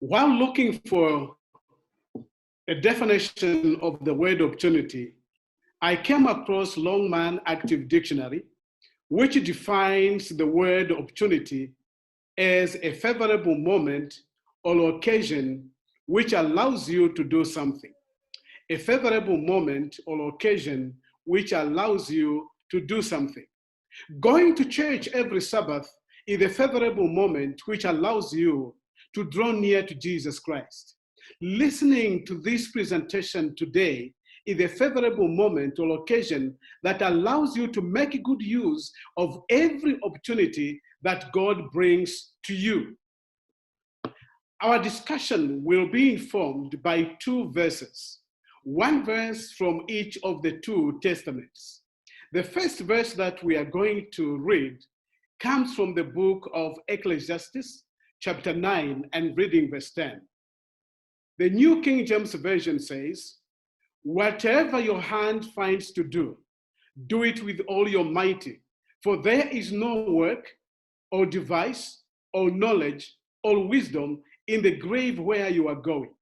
While looking for a definition of the word opportunity, I came across Longman Active Dictionary, which defines the word opportunity as a favorable moment or occasion which allows you to do something. A favorable moment or occasion which allows you to do something. Going to church every Sabbath is a favorable moment which allows you to draw near to Jesus Christ. Listening to this presentation today is a favorable moment or occasion that allows you to make good use of every opportunity that God brings to you. Our discussion will be informed by two verses, one verse from each of the two testaments. The first verse that we are going to read comes from the book of Ecclesiastes, chapter 9, and reading verse 10. The New King James Version says, "Whatever your hand finds to do, do it with all your might, for there is no work or device or knowledge or wisdom in the grave where you are going."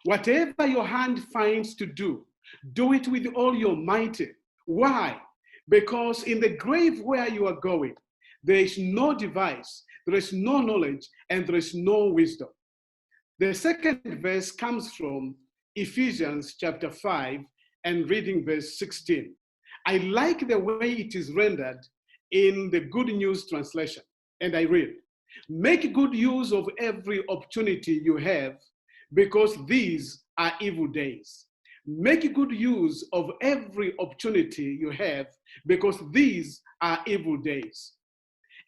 Whatever your hand finds to do it with all your might. Why? Because in the grave where you are going, there is no device, there is no knowledge, and there is no wisdom. The second verse comes from Ephesians chapter 5 and reading verse 16. I like the way it is rendered in the Good News translation, and I read, "Make good use of every opportunity you have, because these are evil days." Make good use of every opportunity you have, because these are evil days.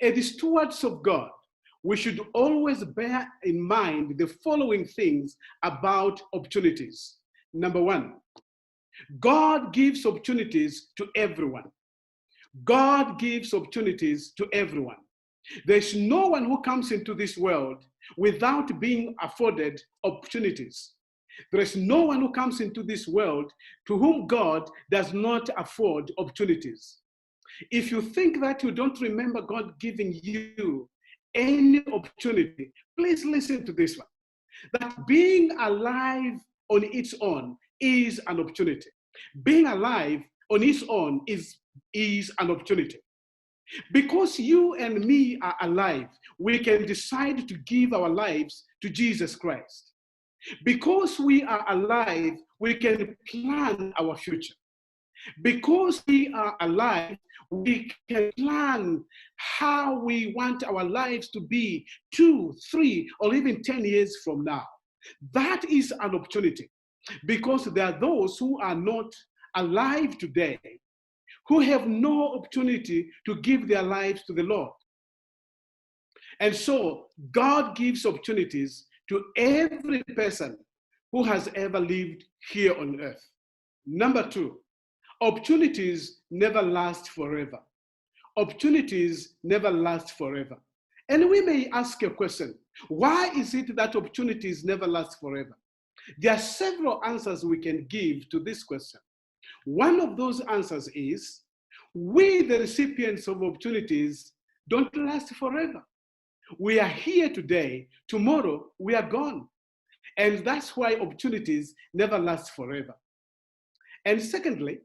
As stewards of God, we should always bear in mind the following things about opportunities. Number one, God gives opportunities to everyone. God gives opportunities to everyone. There's no one who comes into this world without being afforded opportunities. There is no one who comes into this world to whom God does not afford opportunities. If you think that you don't remember God giving you any opportunity, please listen to this one. That being alive on its own is an opportunity. Being alive on its own is an opportunity. Because you and me are alive, we can decide to give our lives to Jesus Christ. Because we are alive, we can plan our future. Because we are alive, we can plan how we want our lives to be 2, 3, or even 10 years from now. That is an opportunity, because there are those who are not alive today, who have no opportunity to give their lives to the Lord. And so God gives opportunities to every person who has ever lived here on earth. Number two, opportunities never last forever. Opportunities never last forever. And we may ask a question, why is it that opportunities never last forever? There are several answers we can give to this question. One of those answers is, we, the recipients of opportunities, don't last forever. We are here today, tomorrow we are gone. And that's why opportunities never last forever. And secondly,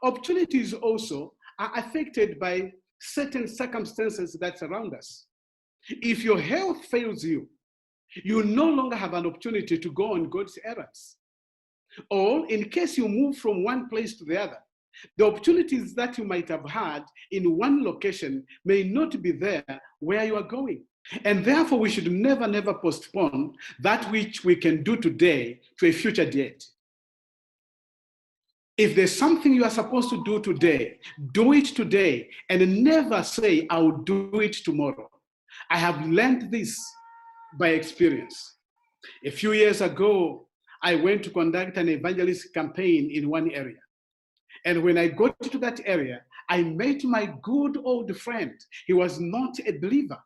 opportunities also are affected by certain circumstances that surround us. If your health fails you, you no longer have an opportunity to go on God's errands. Or in case you move from one place to the other, the opportunities that you might have had in one location may not be there where you are going. And therefore, we should never postpone that which we can do today to a future date. If there's something you are supposed to do today, do it today and never say, I'll do it tomorrow. I have learned this by experience. A few years ago, I went to conduct an evangelist campaign in one area. And when I got to that area, I met my good old friend. He was not a believer.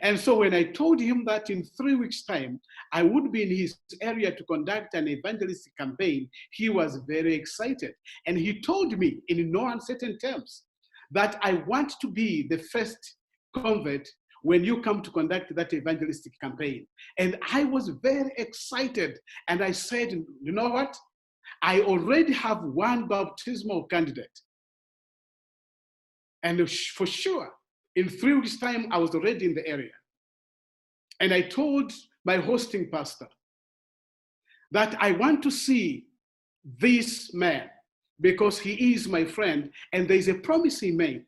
And so when I told him that in 3 weeks' time, I would be in his area to conduct an evangelistic campaign, he was very excited. And he told me in no uncertain terms that I want to be the first convert when you come to conduct that evangelistic campaign. And I was very excited. And I said, you know what? I already have one baptismal candidate. And for sure, in 3 weeks' time, I was already in the area. And I told my hosting pastor that I want to see this man because he is my friend and there is a promise he made.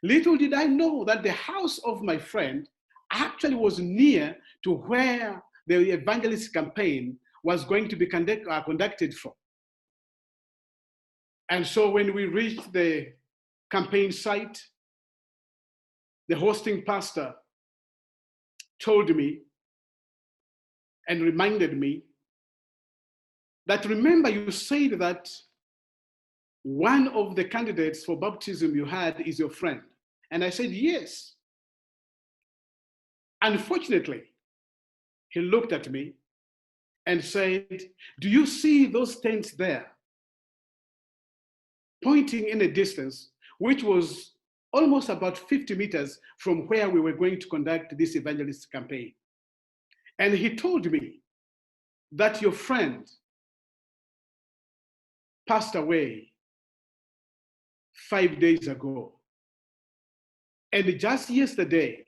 Little did I know that the house of my friend actually was near to where the evangelist campaign was going to be conducted from. And so when we reached the campaign site, the hosting pastor told me and reminded me that, remember, you said that one of the candidates for baptism you had is your friend. And I said, yes. Unfortunately, he looked at me and said, do you see those tents there? Pointing in a distance, which was almost about 50 meters from where we were going to conduct this evangelist campaign. And he told me that your friend passed away 5 days ago. And just yesterday,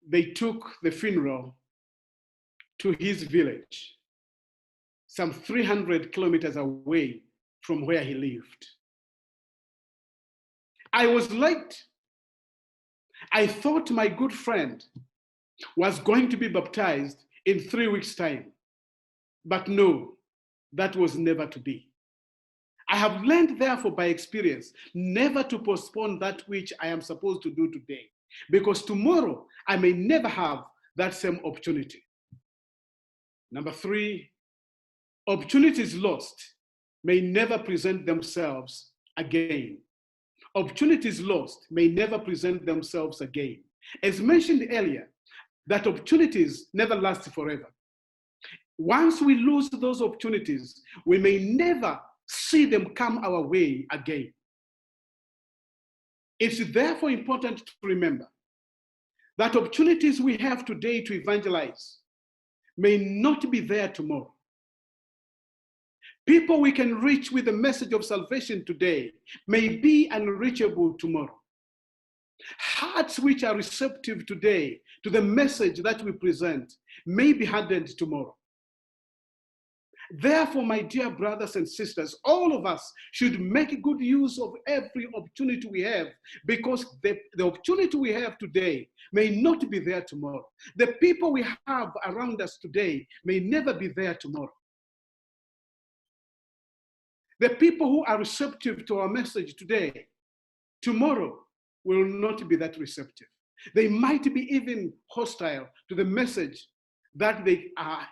they took the funeral to his village, some 300 kilometers away from where he lived. I was late. I thought my good friend was going to be baptized in 3 weeks' time. But no, that was never to be. I have learned, therefore, by experience, never to postpone that which I am supposed to do today, because tomorrow I may never have that same opportunity. Number 3, opportunities lost may never present themselves again. Opportunities lost may never present themselves again. As mentioned earlier, that opportunities never last forever. Once we lose those opportunities, we may never see them come our way again. It's therefore important to remember that opportunities we have today to evangelize may not be there tomorrow. People we can reach with the message of salvation today may be unreachable tomorrow. Hearts which are receptive today to the message that we present may be hardened tomorrow. Therefore, my dear brothers and sisters, all of us should make good use of every opportunity we have, because the opportunity we have today may not be there tomorrow. The people we have around us today may never be there tomorrow. The people who are receptive to our message today, tomorrow will not be that receptive. They might be even hostile to the message that they are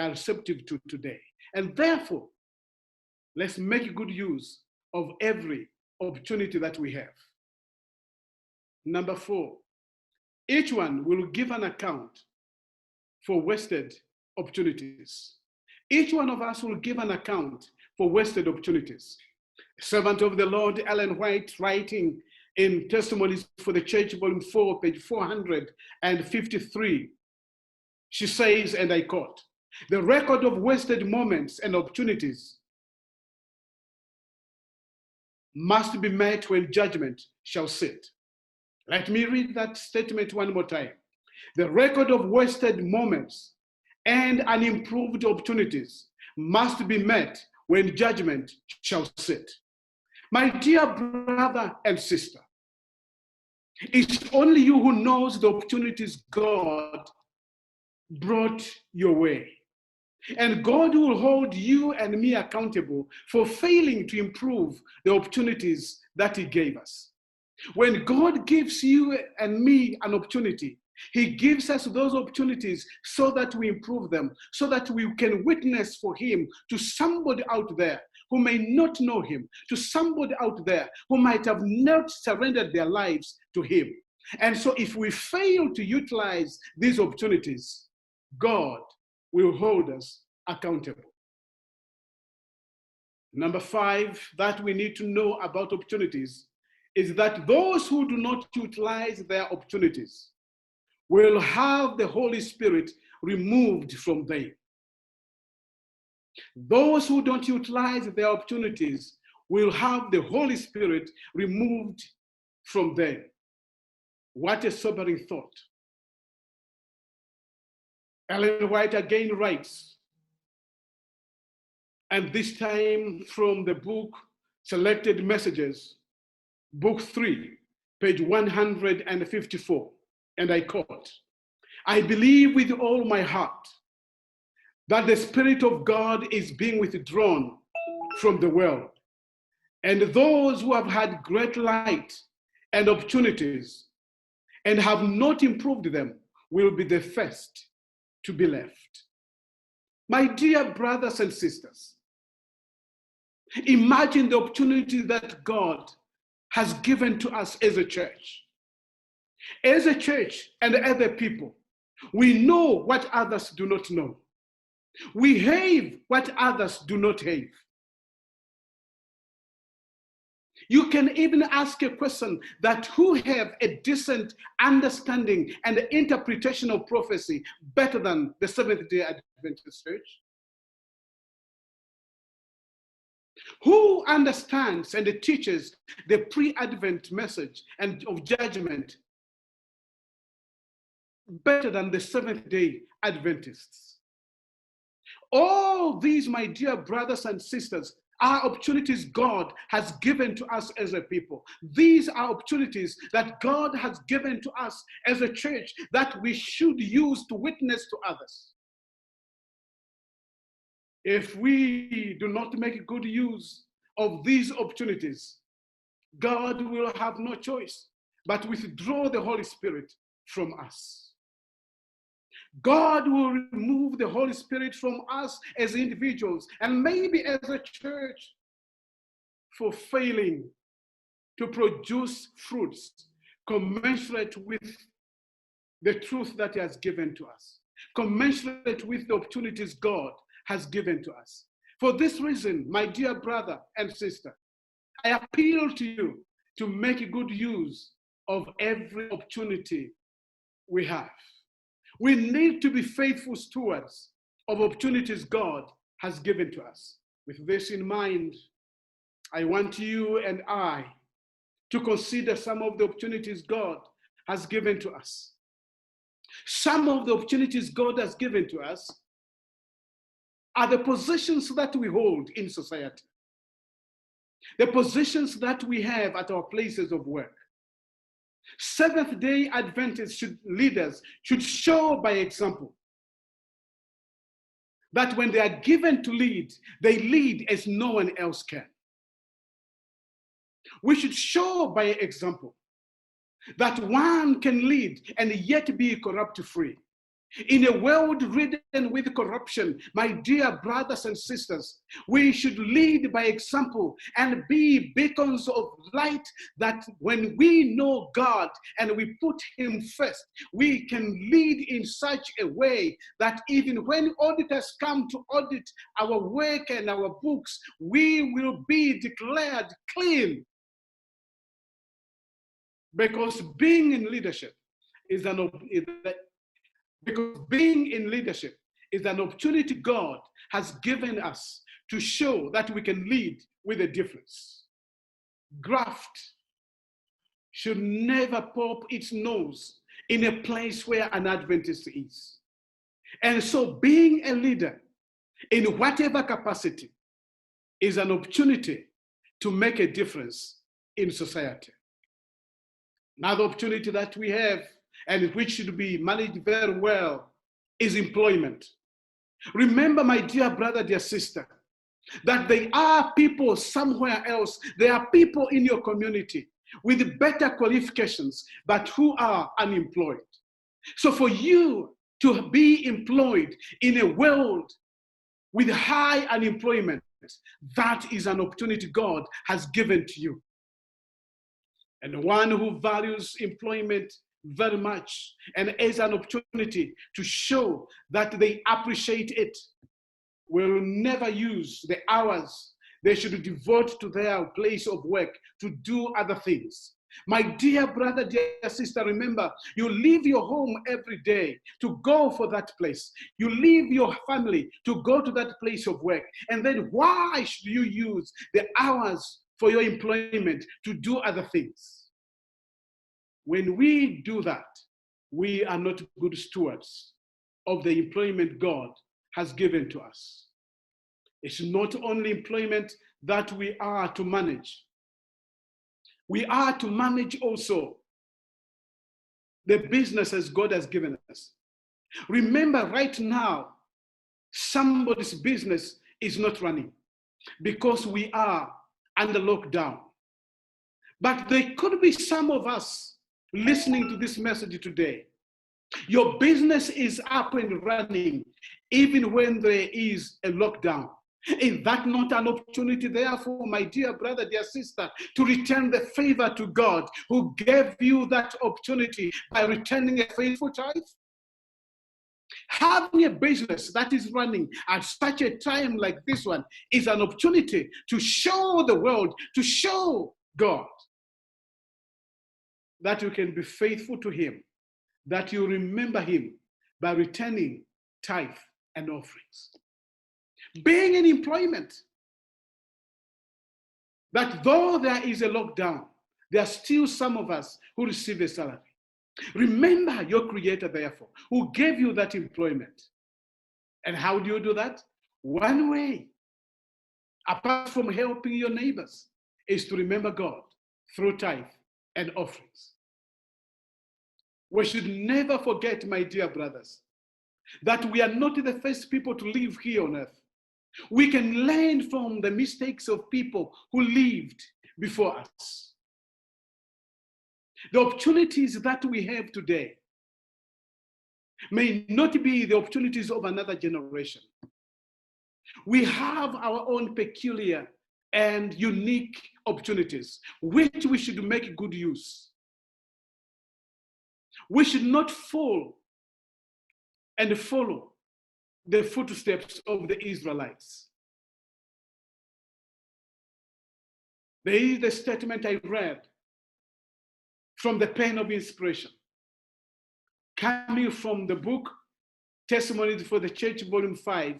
receptive to today. And therefore, let's make good use of every opportunity that we have. Number 4, each one will give an account for wasted opportunities. Each one of us will give an account for wasted opportunities. Servant of the Lord, Ellen White, writing in Testimonies for the Church, Volume 4, page 453, she says, and I quote, "The record of wasted moments and opportunities must be met when judgment shall sit." Let me read that statement one more time. The record of wasted moments and unimproved opportunities must be met when judgment shall sit. My dear brother and sister, it's only you who knows the opportunities God brought your way. And God will hold you and me accountable for failing to improve the opportunities that He gave us. When God gives you and me an opportunity, He gives us those opportunities so that we improve them, so that we can witness for Him to somebody out there who may not know Him, to somebody out there who might have not surrendered their lives to Him. And so if we fail to utilize these opportunities, God will hold us accountable. Number 5, that we need to know about opportunities is that those who do not utilize their opportunities will have the Holy Spirit removed from them. Those who don't utilize their opportunities will have the Holy Spirit removed from them. What a sobering thought. Ellen White again writes, and this time from the book Selected Messages, Book 3, page 154, and I quote, "I believe with all my heart that the Spirit of God is being withdrawn from the world, and those who have had great light and opportunities and have not improved them will be the first to be left." My dear brothers and sisters, imagine the opportunity that God has given to us as a church. As a church and other people, we know what others do not know. We have what others do not have. You can even ask a question that who have a decent understanding and interpretation of prophecy better than the Seventh-day Adventist Church? Who understands and teaches the pre-Advent message and of judgment better than the Seventh-day Adventists? All these, my dear brothers and sisters, are opportunities God has given to us as a people. These are opportunities that God has given to us as a church that we should use to witness to others. If we do not make good use of these opportunities, God will have no choice but withdraw the Holy Spirit from us. God will remove the Holy Spirit from us as individuals and maybe as a church for failing to produce fruits commensurate with the truth that He has given to us, commensurate with the opportunities God has given to us. For this reason, my dear brother and sister, I appeal to you to make good use of every opportunity we have. We need to be faithful stewards of opportunities God has given to us. With this in mind, I want you and I to consider some of the opportunities God has given to us. Some of the opportunities God has given to us are the positions that we hold in society, the positions that we have at our places of work. Seventh-day Adventist leaders should show by example that when they are given to lead, they lead as no one else can. We should show by example that one can lead and yet be corrupt-free. In a world ridden with corruption, my dear brothers and sisters, we should lead by example and be beacons of light that when we know God and we put Him first, we can lead in such a way that even when auditors come to audit our work and our books, we will be declared clean. Because being in leadership is an opportunity God has given us to show that we can lead with a difference. Graft should never pop its nose in a place where an Adventist is. And so being a leader in whatever capacity is an opportunity to make a difference in society. Another opportunity that we have and which should be managed very well is employment. Remember, my dear brother, dear sister, that there are people somewhere else, there are people in your community with better qualifications, but who are unemployed. So for you to be employed in a world with high unemployment, that is an opportunity God has given to you. And one who values employment very much and as an opportunity to show that they appreciate it will never use the hours they should devote to their place of work to do other things. My dear brother, dear sister, remember, you leave your home every day to go for that place. You leave your family to go to that place of work. And then why should you use the hours for your employment to do other things? When we do that, we are not good stewards of the employment God has given to us. It's not only employment that we are to manage. We are to manage also the businesses God has given us. Remember, right now, somebody's business is not running because we are under lockdown. But there could be some of us listening to this message today. Your business is up and running even when there is a lockdown. Is that not an opportunity, therefore, my dear brother, dear sister, to return the favor to God who gave you that opportunity by returning a faithful tithe? Having a business that is running at such a time like this one is an opportunity to show the world, to show God that you can be faithful to Him, that you remember Him by returning tithe and offerings. Being in employment, that though there is a lockdown, there are still some of us who receive a salary. Remember your Creator, therefore, who gave you that employment. And how do you do that? One way, apart from helping your neighbors, is to remember God through tithe and offerings. We should never forget, my dear brothers, that we are not the first people to live here on earth. We can learn from the mistakes of people who lived before us. The opportunities that we have today may not be the opportunities of another generation. We have our own peculiar and unique opportunities, which we should make good use. We should not fall and follow the footsteps of the Israelites. There is the statement I read from the pen of inspiration, coming from the book Testimonies for the Church, Volume 5,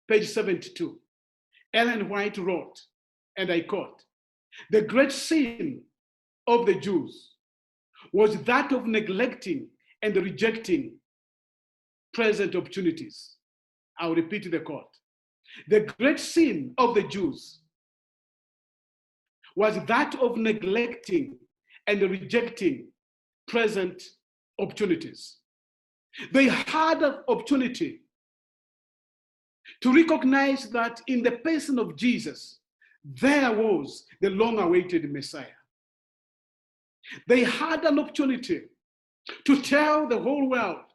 page 72. Ellen White wrote, and I quote, "The great sin of the Jews was that of neglecting and rejecting present opportunities." I'll repeat the quote. The great sin of the Jews was that of neglecting and rejecting present opportunities. They had an opportunity to recognize that in the person of Jesus, there was the long-awaited Messiah. They had an opportunity to tell the whole world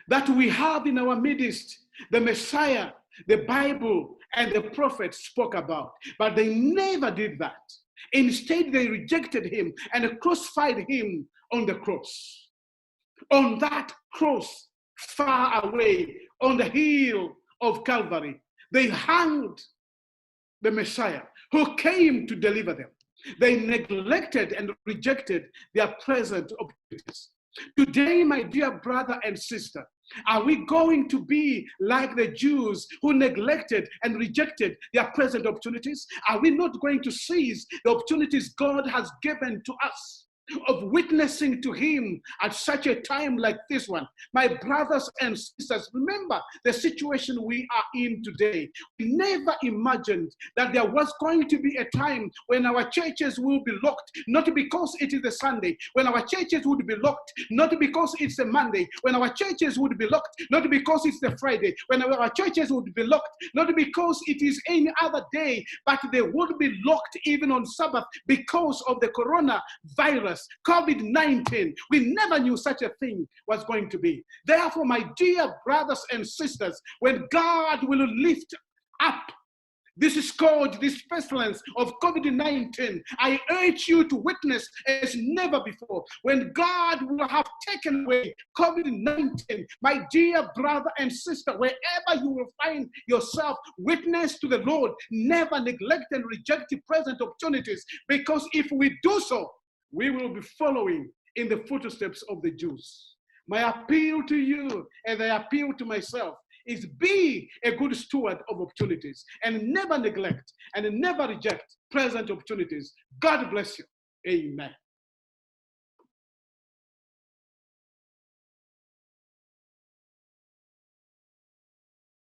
that we have in our midst the Messiah the Bible and the prophets spoke about, but they never did that. Instead, they rejected him and crucified him on the cross. On that cross, far away, on the hill of Calvary, they hanged the Messiah who came to deliver them. They neglected and rejected their present opportunities. Today, my dear brother and sister, are we going to be like the Jews who neglected and rejected their present opportunities? Are we not going to seize the opportunities God has given to us of witnessing to him at such a time like this one? My brothers and sisters, remember the situation we are in today. We never imagined that there was going to be a time when our churches will be locked, not because it is a Sunday, when our churches would be locked, not because it's a Monday, when our churches would be locked, not because it's the Friday, when our churches would be locked, not because it is any other day, but they would be locked even on Sabbath because of the coronavirus, COVID-19. We never knew such a thing was going to be. Therefore, my dear brothers and sisters, when God will lift up this scourge, this pestilence of COVID-19, I urge you to witness as never before. When God will have taken away COVID-19, my dear brother and sister, wherever you will find yourself, witness to the Lord. Never neglect and reject the present opportunities, because if we do so, we will be following in the footsteps of the Jews. My appeal to you, and I appeal to myself, is be a good steward of opportunities and never neglect and never reject present opportunities. God bless you. Amen.